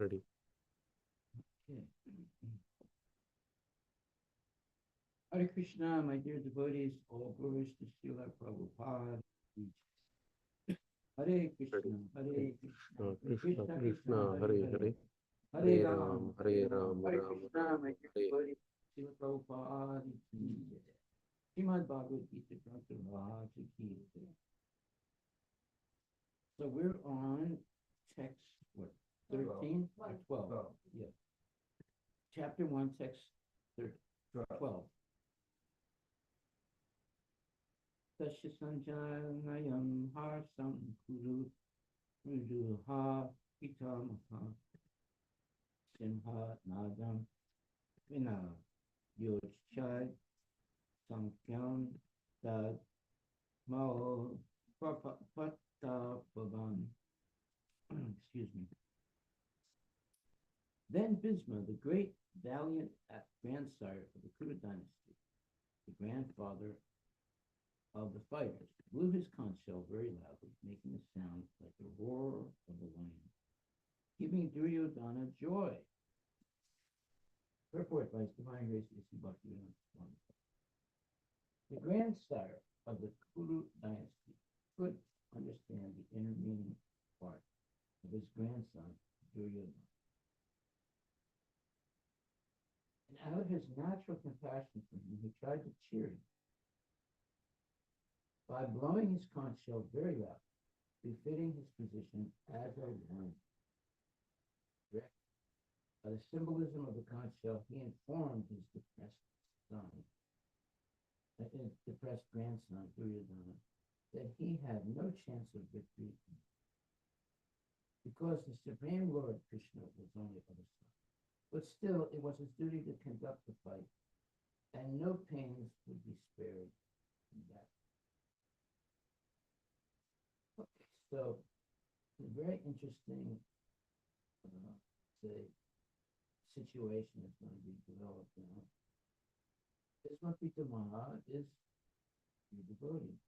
Ready. Okay. Hare Krishna, my dear devotees, all glories to Srila Prabhupada. Hare Ready. Krishna, Hare Krishna, Krishna Krishna Krishna, Krishna, Hare Hare Hare, Hare, Hare Hare Ram, Ram, Hare Hare Ram, Ram, Hare Ram Krishna, Ram, my dear Hare. devotees, Srila Prabhupada ki jai. Srimad Bhagavad Gita, Dr. Maharaj ki jai. So we're on text, what, 13 or 12? Yeah. Chapter 1, text 12. Tasya sanjanayam harsam kuru ruduha pitamaha simha nadam vina yochai samkyam tad mao patapavan. Excuse me. Then Bisma, the great valiant grandsire of the Kuru dynasty, the grandfather of the fighters, blew his conch shell very loudly, making a sound like the roar of a lion, giving Duryodhana joy. Purport by His Divine Grace Issue Bhaktivedanta Swami. The grandsire of the Kuru dynasty could understand the inner meaning part of his grandson, Duryodhana. And out of his natural compassion for him, he tried to cheer him by blowing his conch shell very loud, befitting his position as a lion. By the symbolism of the conch shell, he informed his depressed grandson, Duryodhana, that he had no chance of victory because the Supreme Lord Krishna was on the other side. But still, it was his duty to conduct the fight, and no pains would be spared in that. Okay, so a very interesting, say, situation is going to be developed now. Bisma Maharaj is a devotee,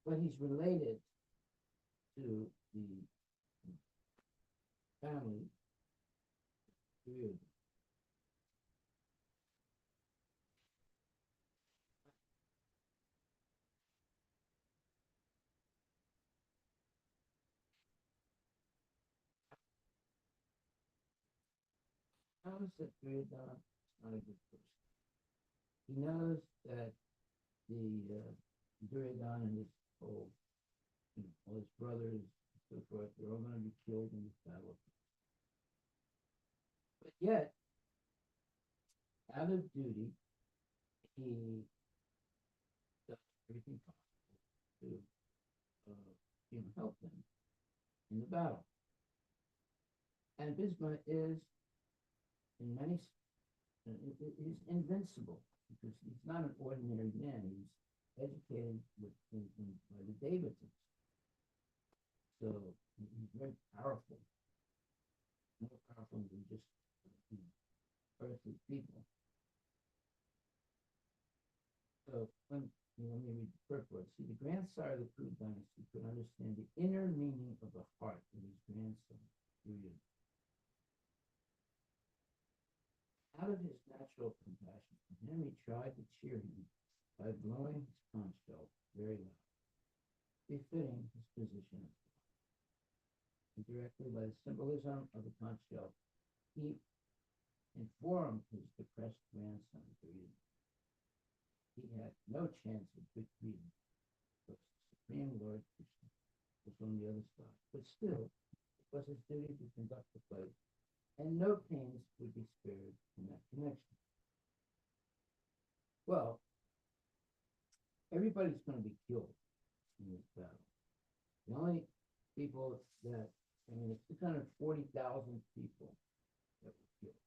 but he's related to the family period. Knows that Duryodhana is not a good person. He knows that the Duryodhana and his whole, all his brothers and so forth, they're all going to be killed in this battle. But yet, out of duty, he does everything possible to help them in the battle. And Bisma is, in many, is invincible because he's not an ordinary man. He's educated by the Davidsons. So he's very powerful, more powerful than just earthly people. So let me read the purport. See, the grandsire of the Kuru dynasty could understand the inner meaning of the heart of his grandson, Duryodhana. Out of his natural compassion for him, he tried to cheer him by blowing his conch shell very loud, befitting his position. Indirectly, by the symbolism of the conch shell, he informed his depressed grandson, Duryodhana, he had no chance of victory because the Supreme Lord Krishna was on the other side. But still, it was his duty to conduct the fight, and no pains would be spared in that connection. Well, everybody's going to be killed in this battle. The only people that, it's 640,000 people that were killed.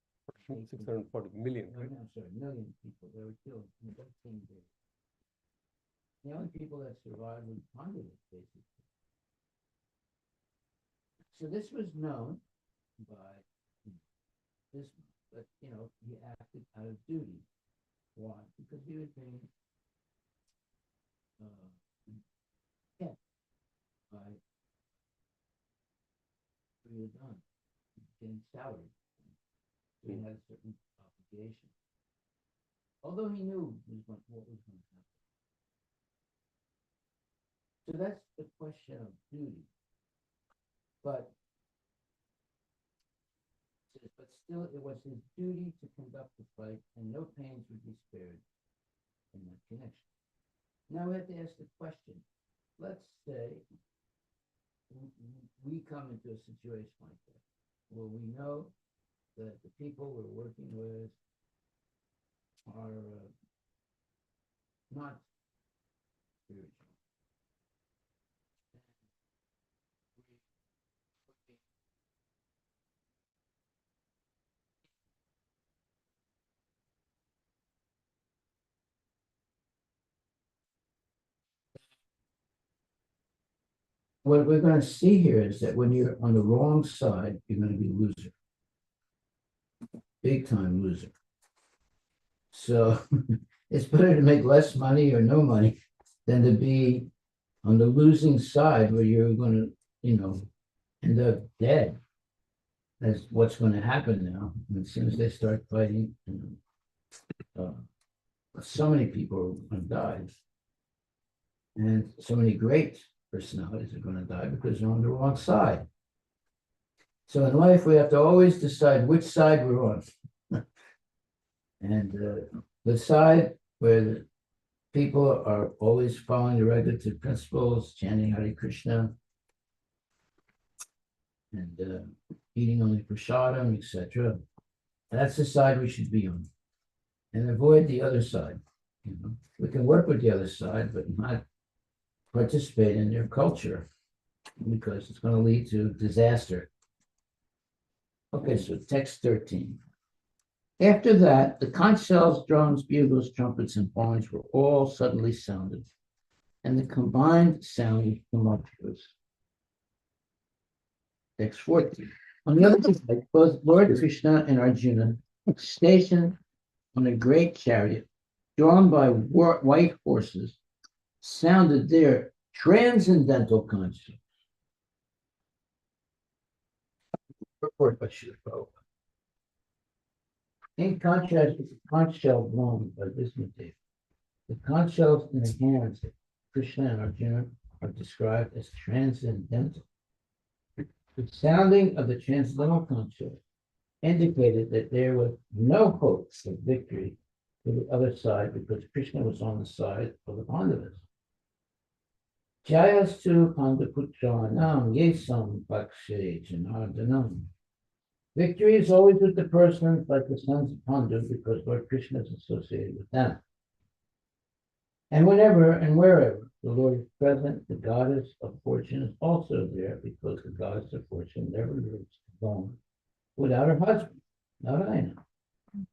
640 million, right? No, sorry, million people that were killed in 13 days. The only people that survived were Pandavas, basically. So this was known by this, but he acted out of duty. Why? Because he was being kept by Duryodhana. getting salary. So he had a certain obligation. Although he knew what was going to happen. So that's the question of duty. But still, it was his duty to conduct the fight, and no pains would be spared in that connection. Now we have to ask the question. Let's say we come into a situation like that, where we know that the people we're working with are not spiritual. What we're going to see here is that when you're on the wrong side, you're going to be a loser. Big time loser. So it's better to make less money or no money than to be on the losing side where you're going to, end up dead. That's what's going to happen now. And as soon as they start fighting, so many people are going to die. And so many great personalities are going to die because they're on the wrong side. So in life, we have to always decide which side we're on. And the side where the people are always following the regulative principles, chanting Hare Krishna, and eating only prasadam, etc. That's the side we should be on. And avoid the other side. We can work with the other side, but not participate in their culture because it's going to lead to disaster. Okay, so text 13. After that, the conch shells, drums, bugles, trumpets, and horns were all suddenly sounded, and the combined sound was tumultuous. Text 14. On the other side, both Lord Krishna and Arjuna, stationed on a great chariot, drawn by white horses, sounded their transcendental conch shells. Report by Srila Prabhupada. In contrast with the conch shell blown by Vishnudeva, the conch shells in the hands of Krishna and Arjuna are described as transcendental. The sounding of the transcendental conch shell indicated that there was no hope of victory for the other side because Krishna was on the side of the Pandavas. Jayastu Pandaputranam Yesam Bakshe Janardanam. Victory is always with the persons like the sons of Pandu because Lord Krishna is associated with them. And whenever and wherever the Lord is present, the goddess of fortune is also there because the goddess of fortune never lives alone without her husband, not I know.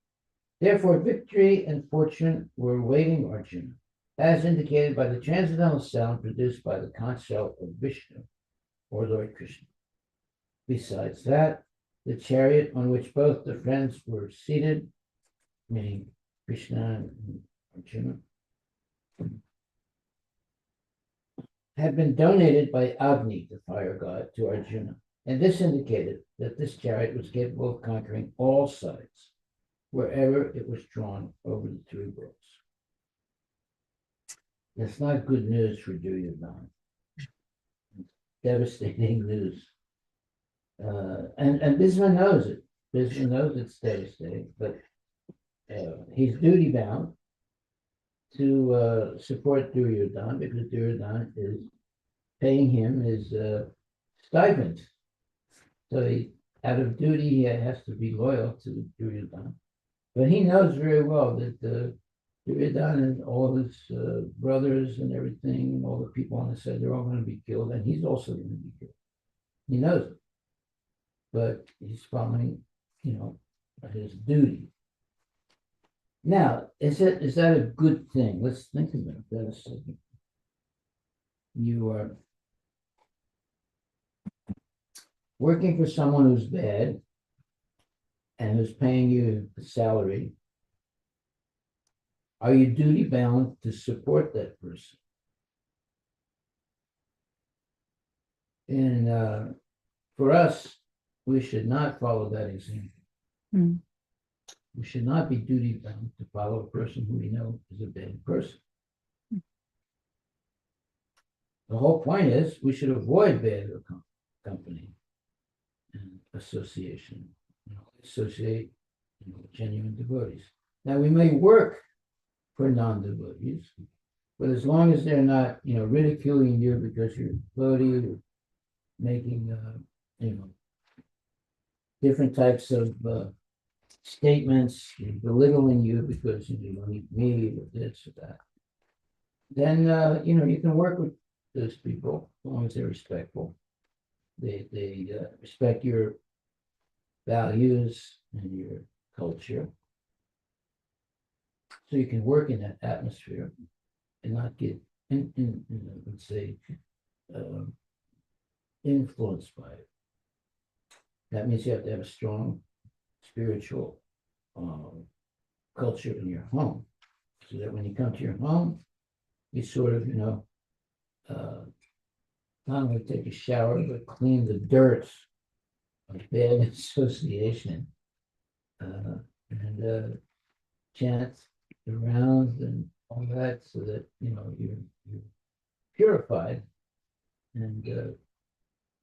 Therefore, victory and fortune were awaiting Arjuna, as indicated by the transcendental sound produced by the conch shell of Vishnu, or Lord Krishna. Besides that, the chariot on which both the friends were seated, meaning Krishna and Arjuna, had been donated by Agni, the fire god, to Arjuna. And this indicated that this chariot was capable of conquering all sides, wherever it was drawn over the three worlds. That's not good news for Duryodhana. Devastating news. And Bhisma knows it. Bhisma knows it's devastating, but he's duty bound to support Duryodhana because Duryodhana is paying him his stipend. So he, out of duty, he has to be loyal to Duryodhana. But he knows very well that Duryodhana and all his brothers and everything, and all the people on the side, they're all going to be killed, and he's also going to be killed. He knows it. But he's following, his duty. Now, is that a good thing? Let's think about that a second. You are working for someone who's bad and who's paying you the salary. Are you duty bound to support that person? And for us, we should not follow that example. Mm. We should not be duty bound to follow a person who we know is a bad person. The whole point is we should avoid bad company and association. Associate with genuine devotees. Now we may work for non-devotees, but as long as they're not, ridiculing you because you're a devotee, or making, different types of statements, belittling you because you don't eat meat or this or that, then you can work with those people as long as they're respectful. They respect your values and your culture, so you can work in that atmosphere and not get let's say influenced by it. That means you have to have a strong spiritual culture in your home, so that when you come to your home, you sort of, not only take a shower, but clean the dirt of bad association, and chant the rounds and all that, so that, you're purified, and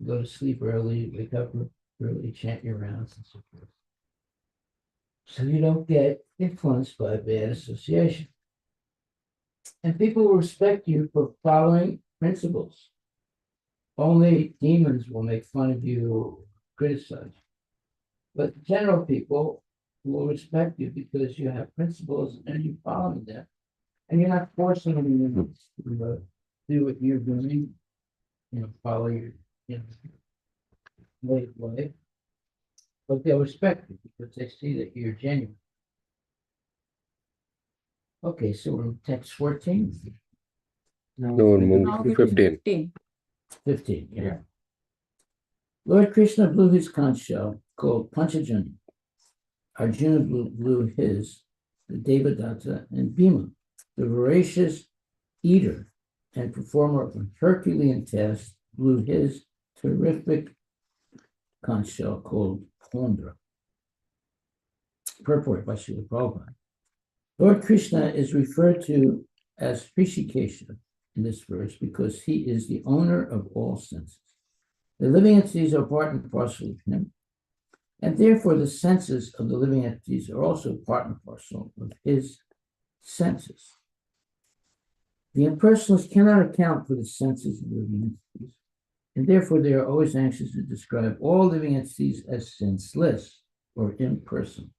go to sleep early, wake up early, chant your rounds and so forth. So you don't get influenced by bad association. And people will respect you for following principles. Only demons will make fun of you, criticize you. But general people will respect you because you have principles and you're following them. And you're not forcing anyone to do what you're doing, follow your way of life. But they'll respect you because they see that you're genuine. Okay, so we're in text 14. No, we're moving Now to it is 15. 15, yeah. Yeah. Lord Krishna blew his conch shell called Panchajani. Arjuna blew his, the Devadatta, and Bhima, the voracious eater and performer of a Herculean task, blew his terrific conch shell called Pondra. Purport by Srila Prabhupada. Lord Krishna is referred to as Hrishikesha in this verse because he is the owner of all senses. The living entities are part and parcel of him, and therefore the senses of the living entities are also part and parcel of his senses. The impersonalists cannot account for the senses of the living entities, and therefore they are always anxious to describe all living entities as senseless or impersonal.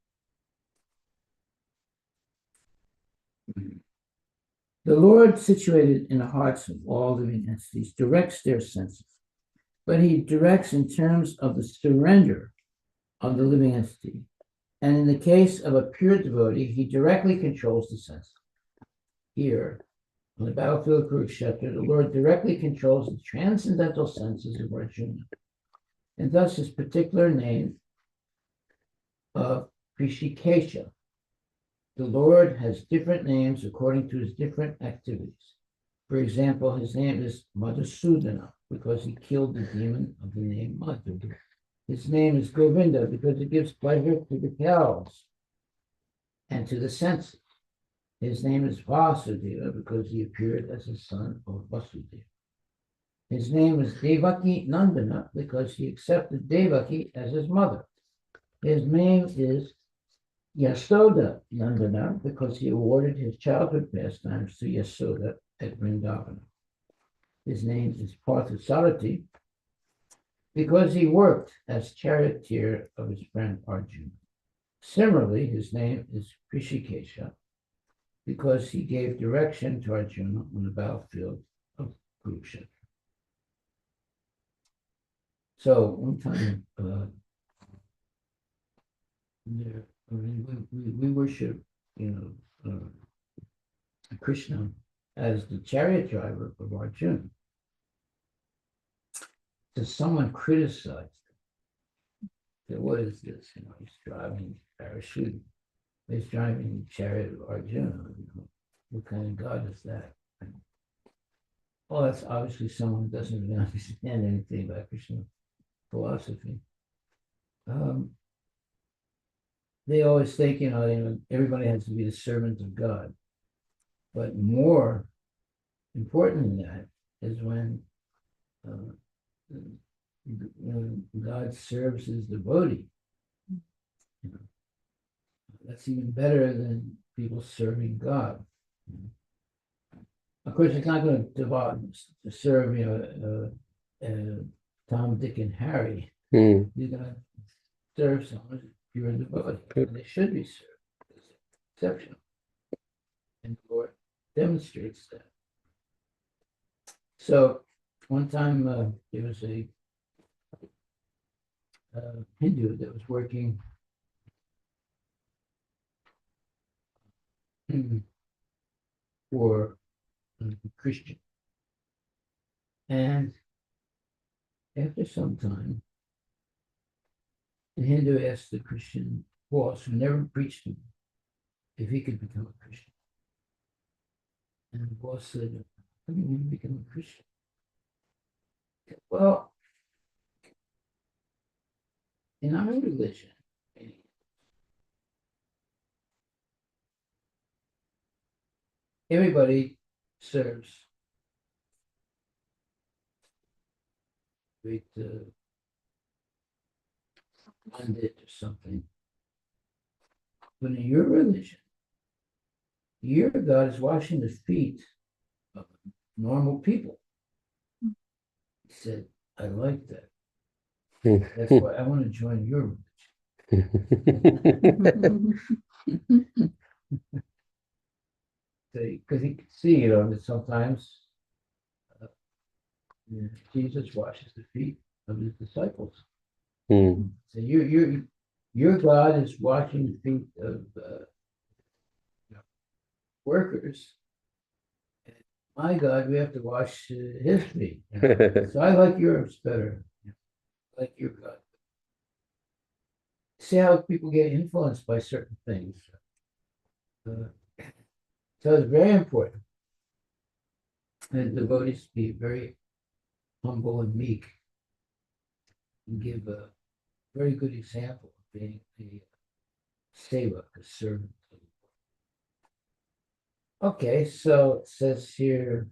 The Lord, situated in the hearts of all living entities, directs their senses, but he directs in terms of the surrender of the living entity. And in the case of a pure devotee, he directly controls the senses. Here, on the battlefield of Kurukshetra, the Lord directly controls the transcendental senses of Arjuna, and thus his particular name of Hrishikesha. The Lord has different names according to his different activities. For example, his name is Madhusudana because he killed the demon of the name Madhu. His name is Govinda because it gives pleasure to the cows and to the senses. His name is Vasudeva because he appeared as the son of Vasudeva. His name is Devaki Nandana because he accepted Devaki as his mother. His name is Yasoda Nandana because he awarded his childhood pastimes to Yasoda at Vrindavana. His name is Parthasarathi because he worked as charioteer of his friend Arjuna. Similarly, his name is Hrishikesha because he gave direction to Arjuna on the battlefield of Kurukshetra. So one time, we worship, Krishna as the chariot driver of Arjuna. So someone criticized that what is this? He's driving parachute. He's driving chariot of Arjuna. What kind of God is that? Well, that's obviously someone who doesn't really understand anything about Krishna philosophy. they always think, everybody has to be the servant of God. But more important than that is when God serves his devotee. That's even better than people serving God. Of course, it's not going to serve, Tom, Dick, and Harry. You're going to serve someone if you're a devotee. And they should be served. It's exceptional. And the Lord demonstrates that. So one time there was a Hindu that was working for a Christian. And after some time, the Hindu asked the Christian boss, who never preached to him, if he could become a Christian. And the boss said, how do you want to become a Christian? Well, in our religion, everybody serves great pandit or something. But in your religion, your God is washing the feet of normal people. He said, I like that. That's why I want to join your religion. Because he could see, that sometimes Jesus washes the feet of his disciples. So your God is washing the feet of workers. And my God, we have to wash his feet. So I like yours better. I like your God. See how people get influenced by certain things. So it's very important that devotees be very humble and meek and give a very good example of being a sevak, a servant. Okay, so it says here,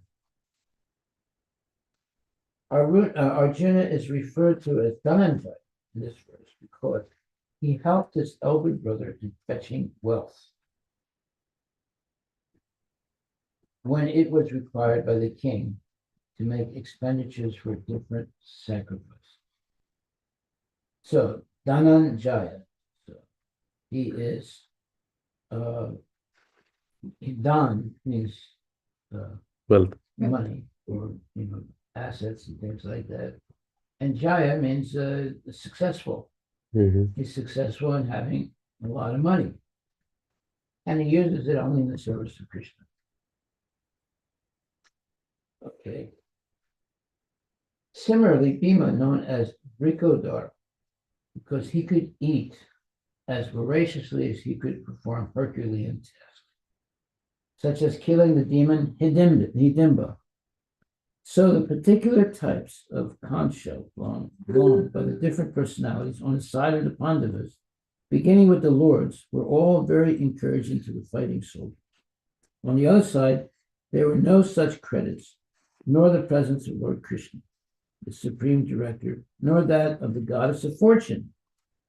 Arjuna is referred to as Dhananjay in this verse because he helped his elder brother in fetching wealth when it was required by the king to make expenditures for different sacrifices. So Dhananjaya, so he is Dan means Wealth. money or assets and things like that, and Jaya means successful. He's successful in having a lot of money, and he uses it only in the service of Krishna. Okay. Similarly, Bhima, known as Vrikodar, because he could eat as voraciously as he could perform Herculean tasks, such as killing the demon Hidimba. So the particular types of conch shell blown by the different personalities on the side of the Pandavas, beginning with the lords, were all very encouraging to the fighting soldiers. On the other side, there were no such credits, nor the presence of Lord Krishna, the supreme director, nor that of the goddess of fortune,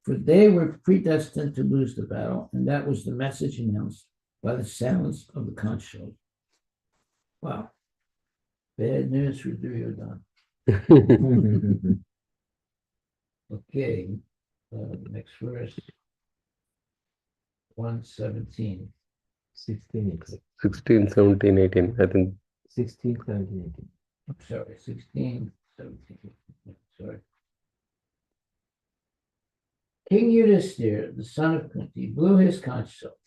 for they were predestined to lose the battle, and that was the message announced by the sounds of the conch shells. Wow. Bad news for Duryodhana. Okay, next verse, 117. 16, 16, 17, 18. I think 16, 17, 18. I'm sorry, 16, 17. Sorry. King Yudhisthira, the son of Kunti, blew his conch shell.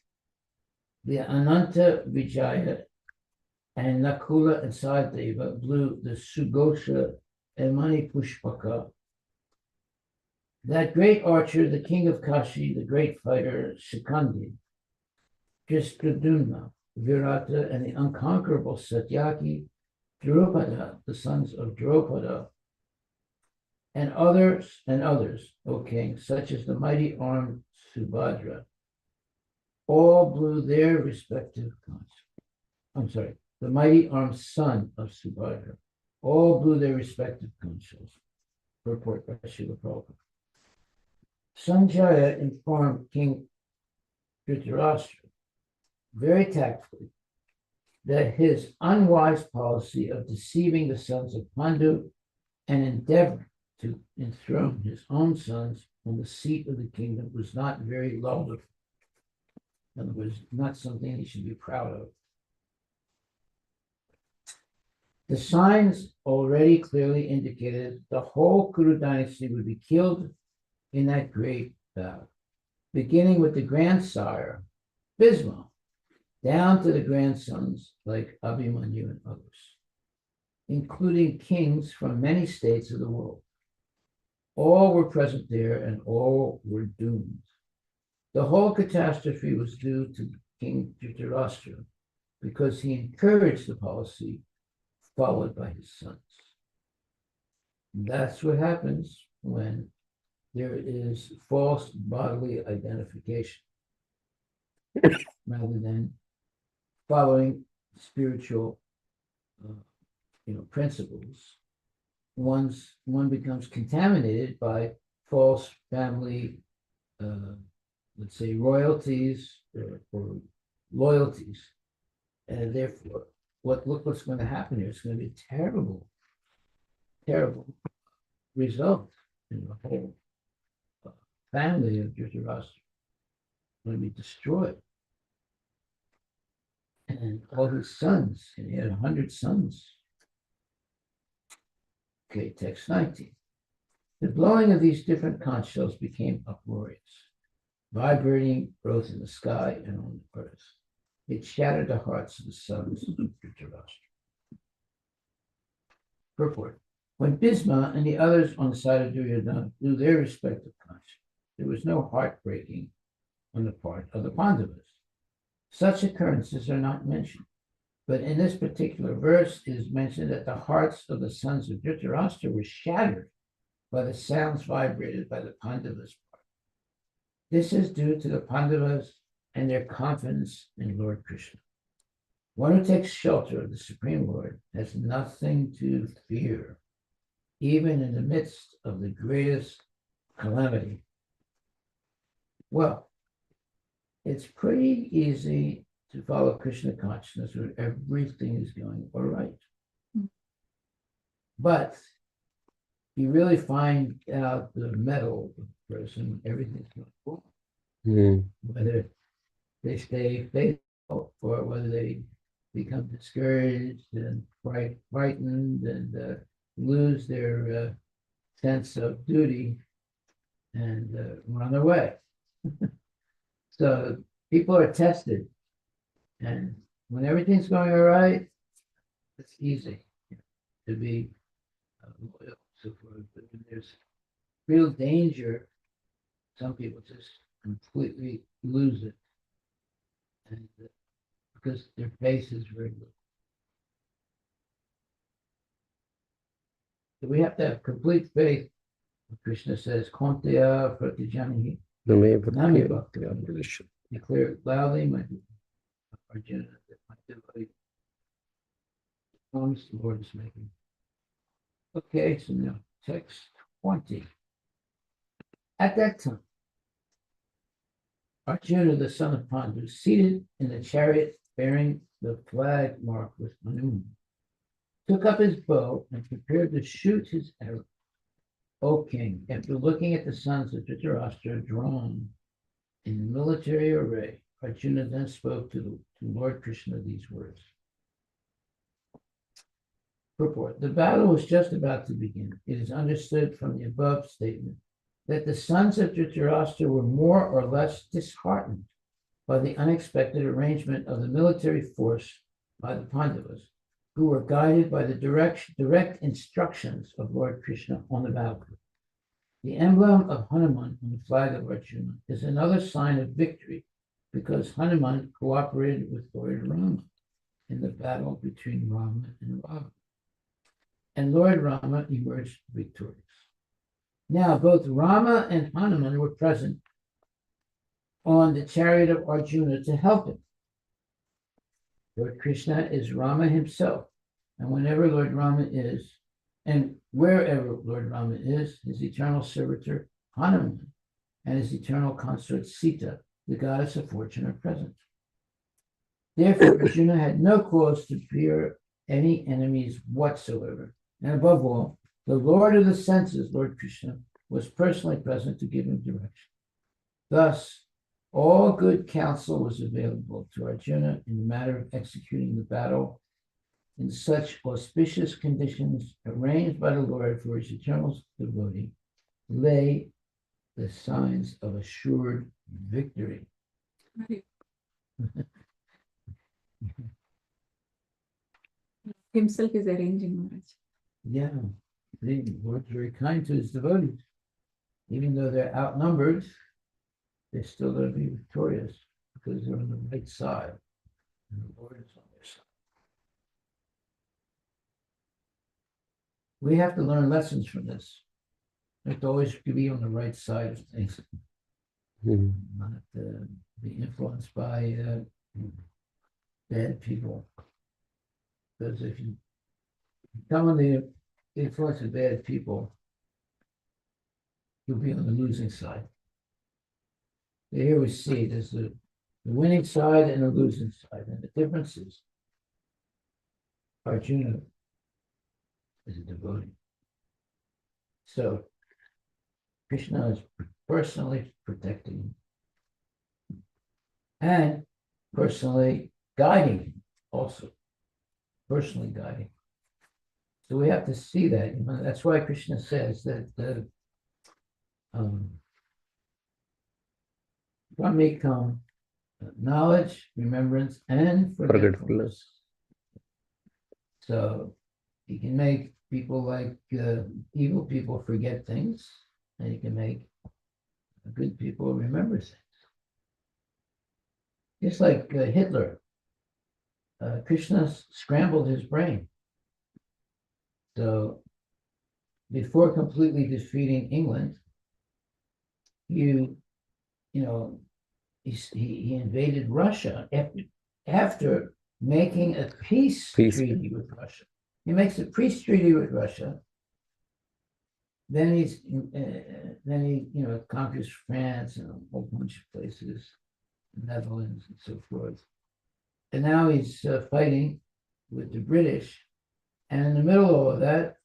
The Ananta Vijaya and Nakula and Sahadeva blew the Sugosha and Mani Pushpaka. That great archer, the king of Kashi, the great fighter Shikandi, Drishtadyumna, Virata, and the unconquerable Satyaki, Drupada, the sons of Drupada, and others, O king, such as the mighty armed Subhadra, all blew their respective the mighty armed son of Subhadra, all blew their respective conchs. Purport by Srila Prabhupada. Sanjaya informed King Dhritarashtra very tactfully that his unwise policy of deceiving the sons of Pandu and endeavoring to enthrone his own sons on the seat of the kingdom was not very laudable. In other words, not something he should be proud of. The signs already clearly indicated the whole Kuru dynasty would be killed in that great battle, beginning with the grandsire, Bhisma, down to the grandsons like Abhimanyu and others, including kings from many states of the world. All were present there and all were doomed. The whole catastrophe was due to King Dhritarashtra because he encouraged the policy followed by his sons. And that's what happens when there is false bodily identification rather than following spiritual principles. One becomes contaminated by false family, let's say, royalties or loyalties, and therefore, what's going to happen here? It's going to be a terrible, terrible result in the whole family of Dhritarashtra. Going to be destroyed, and all his sons, and he had 100 sons. Okay, text 19. The blowing of these different conch shells became uproarious, vibrating both in the sky and on the earth. It shattered the hearts of the sons of Dhritarashtra. Purport. When Bhisma and the others on the side of Duryodhana blew their respective conch, there was no heartbreaking on the part of the Pandavas. Such occurrences are not mentioned. But in this particular verse, it is mentioned that the hearts of the sons of Dhritarashtra were shattered by the sounds vibrated by the Pandavas' part. This is due to the Pandavas and their confidence in Lord Krishna. One who takes shelter of the Supreme Lord has nothing to fear, even in the midst of the greatest calamity. Well, it's pretty easy to follow Krishna consciousness when everything is going all right. But you really find out the mettle of the person, everything's going wrong. Whether they stay faithful or whether they become discouraged and frightened and lose their sense of duty and run away. So people are tested. And when everything's going all right, it's easy to be loyal, so forth. But when there's real danger, some people just completely lose it, and because their faith is very low. So we have to have complete faith. Krishna says, "Konteya pratijanihi nami bhakti." Declare it loudly, my Arjuna, that my devotee promise the Lord is making. Okay, so now text 20. At that time, Arjuna, the son of Pandu, seated in the chariot bearing the flag marked with Hanuman, took up his bow and prepared to shoot his arrow. O king, after looking at the sons of Dhritarashtra drawn in military array, Arjuna then spoke to Lord Krishna these words. Purport. The battle was just about to begin. It is understood from the above statement that the sons of Dhritarashtra were more or less disheartened by the unexpected arrangement of the military force by the Pandavas, who were guided by the direct instructions of Lord Krishna on the battlefield. The emblem of Hanuman on the flag of Arjuna is another sign of victory because Hanuman cooperated with Lord Rama in the battle between Rama and Ravana. And Lord Rama emerged victorious. Now, both Rama and Hanuman were present on the chariot of Arjuna to help him. Lord Krishna is Rama himself, and whenever Lord Rama is, and wherever Lord Rama is, his eternal servitor Hanuman and his eternal consort Sita, the goddess of fortune, are present. Therefore, Arjuna had no cause to fear any enemies whatsoever. And above all, the Lord of the senses, Lord Krishna, was personally present to give him direction. Thus, all good counsel was available to Arjuna in the matter of executing the battle in such auspicious conditions arranged by the Lord for his eternal devotee, lay the signs of assured victory. Himself is arranging, Maharaj. Yeah, the Lord's very kind to his devotees. Even though they're outnumbered, they're still going to be victorious because they're on the right side. And the Lord is on their side. We have to learn lessons from this. We have to always be on the right side of things, not be influenced by bad people. Because if you come under the influence of bad people, you'll be on the losing side. So here we see there's the winning side and the losing side, and the difference is Arjuna is a devotee. So Krishna is personally protecting him and personally guiding him also. Personally guiding. So we have to see that. You know, that's why Krishna says that from me come knowledge, remembrance, and forgetfulness. So he can make people like evil people forget things, and he can make good people remember things. Just like Hitler, Krishna scrambled his brain. So before completely defeating England, he invaded Russia after making a peace treaty with Russia. He makes a peace treaty with Russia. Then he conquers France and a whole bunch of places, the Netherlands and so forth. And now he's fighting with the British. And in the middle of all that,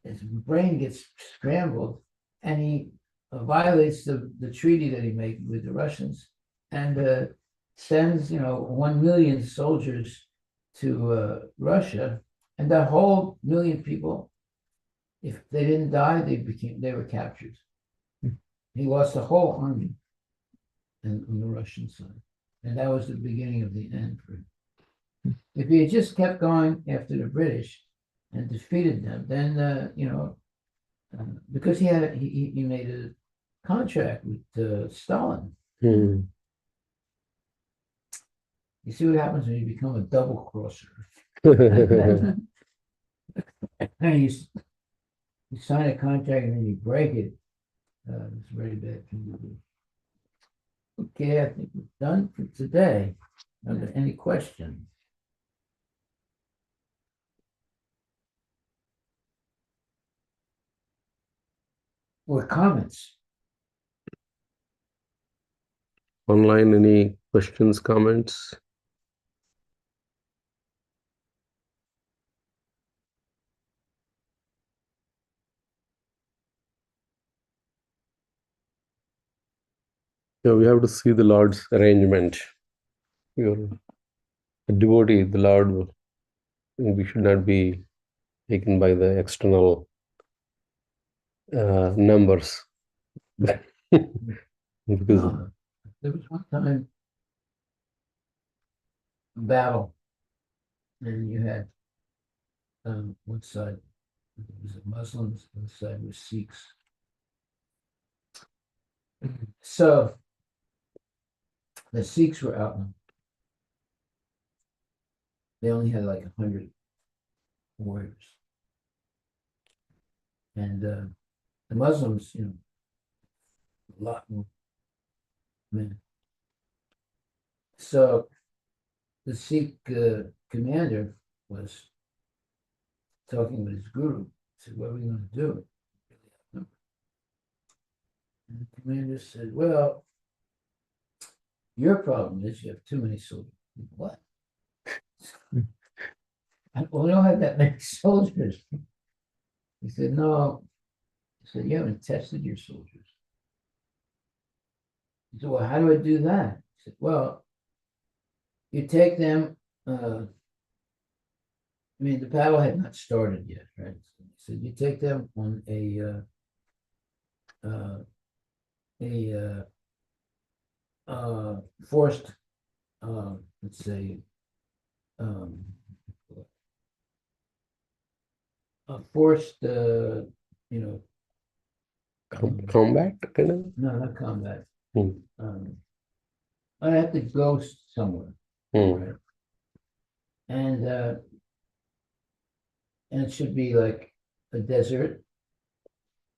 his brain gets scrambled, and he violates the treaty that he made with the Russians, and sends 1 million soldiers to Russia, and that whole million people, if they didn't die, they were captured. He lost the whole army on the Russian side, and that was the beginning of the end for him. If he had just kept going after the British and defeated them, then because he made a contract with Stalin. Hmm. You see what happens when you become a double crosser. And you sign a contract and then you break it. It's a very bad thing to do. Okay, I think we're done for today. Are there any questions? Or comments? Online, any questions, comments? Yeah, we have to see the Lord's arrangement. You're a devotee, the Lord, we should not be taken by the external numbers. Because There was one time a battle, and you had one side was the Muslims, one side was Sikhs. So the Sikhs were outnumbered. They only had like 100 warriors, and The Muslims, a lot more men. So the Sikh commander was talking with his guru. He said, "What are we going to do?" And the commander said, "Well, your problem is you have too many soldiers." What? We don't have that many soldiers. He said, "No." He said, "You haven't tested your soldiers." He said, "Well, how do I do that?" He said, "Well, you take them. The battle had not started yet, right? So you take them on a forced, let's say, um, a forced, Combat kind of. no, not combat. Hmm. I have to go somewhere, Hmm. right? And it should be like a desert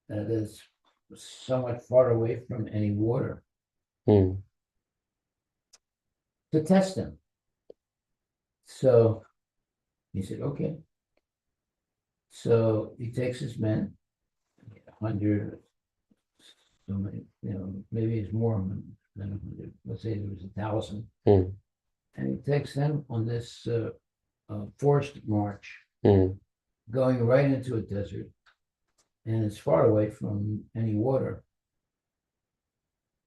that is somewhat far away from any water Hmm. to test them. So he said, "Okay." So he takes his men, 100, so many, maybe it's more than 100. Let's say there was 1,000. Hmm. And he takes them on this forced march, Hmm. going right into a desert, and it's far away from any water.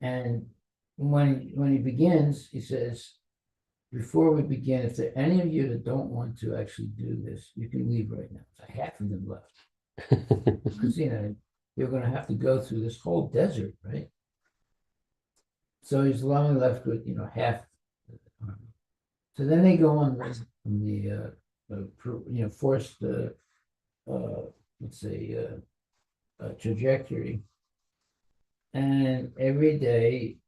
And when he begins, he says, "Before we begin, if there are any of you that don't want to actually do this, you can leave right now." So half of them left. Because you're going to have to go through this whole desert, right? So he's only left with half the army. So then they go on the forced let's say trajectory, and every day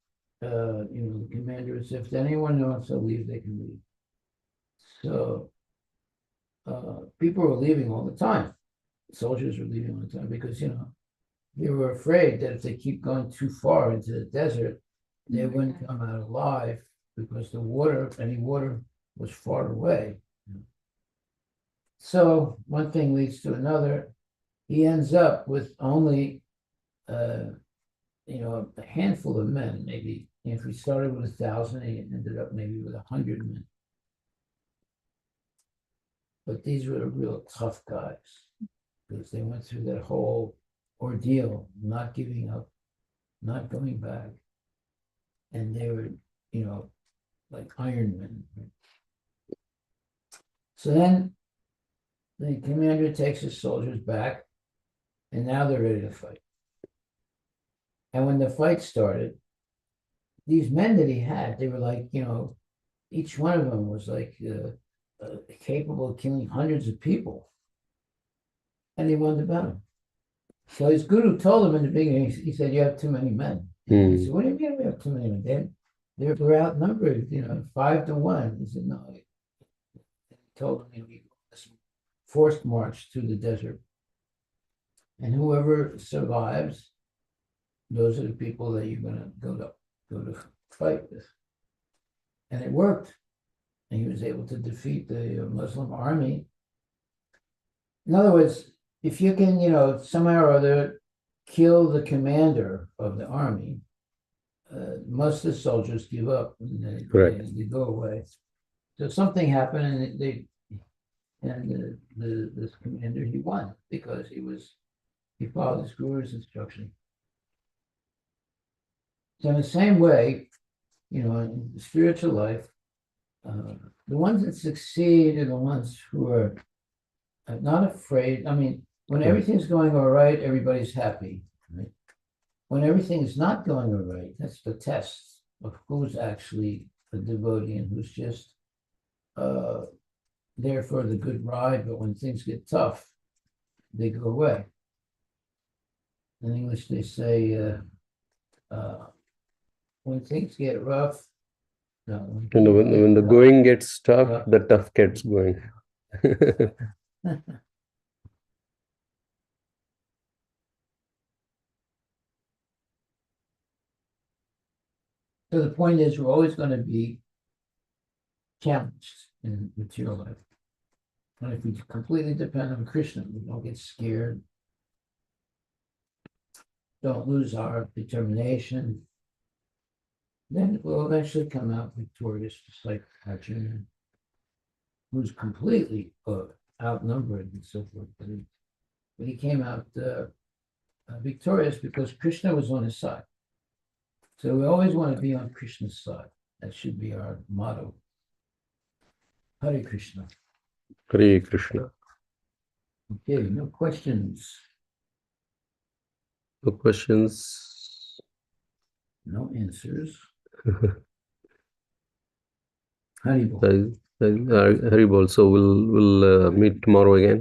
the commander says, "If anyone wants to leave, they can leave." So people were leaving all the time. Soldiers were leaving all the time because they were afraid that if they keep going too far into the desert, they wouldn't come out alive because any water was far away. So one thing leads to another. He ends up with only, a handful of men. Maybe if he started with 1,000, he ended up maybe with 100 men. But these were real tough guys because they went through that whole ordeal, not giving up, not going back. And they were, like Iron Men. So then the commander takes his soldiers back, and now they're ready to fight. And when the fight started, these men that he had, they were like, each one of them was like capable of killing hundreds of people. And he won the battle. So his guru told him in the beginning, he said, "You have too many men." Hmm. He said, "What do you mean we have too many men? We're outnumbered, 5-1. He said, "No." He told him, we go this forced march through the desert. And whoever survives, those are the people that you're going to go to fight with. And it worked. And he was able to defeat the Muslim army. In other words, if you can, somehow or other kill the commander of the army, most of the soldiers give up and they go away. So something happened, and this commander, he won because he followed his guru's instruction. So in the same way, in the spiritual life, the ones that succeed are the ones who are not afraid. When everything's going all right, everybody's happy, right? When everything is not going all right, that's the test of who's actually a devotee and who's just there for the good ride. But when things get tough, they go away. In English, they say, when things get rough, no, When the going gets tough, the tough gets going. So the point is, we're always going to be challenged in material life. And if we completely depend on Krishna, we don't get scared, don't lose our determination, then we'll eventually come out victorious, just like Arjuna, who's completely outnumbered and so forth. But he came out victorious because Krishna was on his side. So we always want to be on Krishna's side. That should be our motto. Hare Krishna. Hare Krishna. Okay, no questions, No questions. no answers. Haribol. Haribol. So we'll meet tomorrow again.